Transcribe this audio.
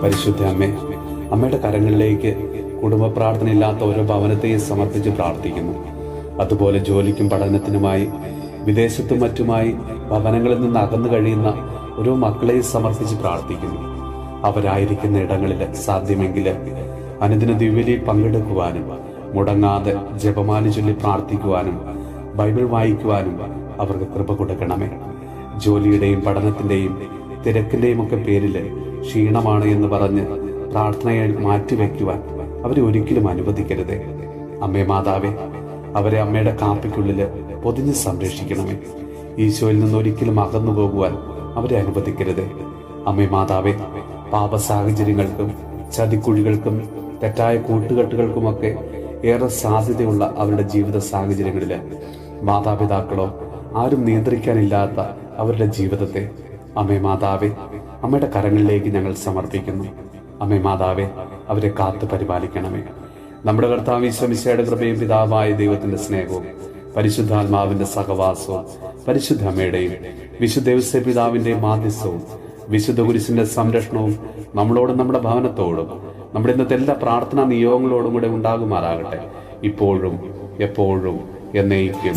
പരിശുദ്ധ അമ്മേ, അമ്മയുടെ കരങ്ങളിലേക്ക് കുടുംബ പ്രാർത്ഥനയില്ലാത്ത ഓരോ ഭവനത്തെയും സമർപ്പിച്ച് പ്രാർത്ഥിക്കുന്നു. അതുപോലെ ജോലിക്കും പഠനത്തിനുമായി വിദേശത്തും മറ്റുമായി ഭവനങ്ങളിൽ നിന്ന് അകന്നു കഴിയുന്ന ഓരോ മക്കളെയും സമർപ്പിച്ച് പ്രാർത്ഥിക്കുന്നു. അവരായിരിക്കുന്ന ഇടങ്ങളിൽ സാധ്യമെങ്കിൽ അനുദിന ദിവ്യബലിയിൽ പങ്കെടുക്കുവാനും മുടങ്ങാതെ ജപമാല ചൊല്ലി പ്രാർത്ഥിക്കുവാനും ബൈബിൾ വായിക്കുവാനും അവർക്ക് കൃപ കൊടുക്കണമേ. ജോലിയുടെയും പഠനത്തിന്റെയും തിരക്കിന്റെയും ഒക്കെ പേരിൽ ക്ഷീണമാണ് എന്ന് പറഞ്ഞ് പ്രാർത്ഥനയെ മാറ്റിവെക്കുവാൻ അവരെ ഒരിക്കലും അനുവദിക്കരുതേ. അമ്മേ മാതാവേ, അവരെ അമ്മയുടെ കാപ്പിക്കുള്ളിൽ പൊതിഞ്ഞ് സംരക്ഷിക്കണമേ. ഈശോയിൽ നിന്ന് ഒരിക്കലും അകന്നു പോകുവാൻ അവരെ അനുവദിക്കരുതേ. അമ്മേ മാതാവേ, പാപ സാഹചര്യങ്ങൾക്കും ചതിക്കുഴികൾക്കും തെറ്റായ കൂട്ടുകെട്ടുകൾക്കുമൊക്കെ ഏറെ സാധ്യതയുള്ള അവരുടെ ജീവിത സാഹചര്യങ്ങളിൽ മാതാപിതാക്കളോ ആരും നിയന്ത്രിക്കാനില്ലാത്ത അവരുടെ ജീവിതത്തെ അമ്മേ മാതാവേ, അമ്മയുടെ കരങ്ങളിലേക്ക് ഞങ്ങൾ സമർപ്പിക്കുന്നു. അമ്മേ മാതാവേ, അവരെ കാത്തു പരിപാലിക്കണമേ. നമ്മുടെ കർത്താവ് ഈശോ മിശിഹായുടെ കൃപയും പിതാവായ ദൈവത്തിന്റെ സ്നേഹവും പരിശുദ്ധാത്മാവിന്റെ സഹവാസവും പരിശുദ്ധ അമ്മയുടെയും വിശുദ്ധ ഔസേപ്പ് പിതാവിന്റെയും മാധ്യസ്ഥവും വിശുദ്ധ കുരിശിന്റെ സംരക്ഷണവും നമ്മളോടും നമ്മുടെ ഭവനത്തോടും നമ്മുടെ ഇന്നത്തെ എല്ലാ പ്രാർത്ഥനാ നിയോഗങ്ങളോടും കൂടെ ഉണ്ടാകുമാറാകട്ടെ, ഇപ്പോഴും എപ്പോഴും എന്നേക്കും.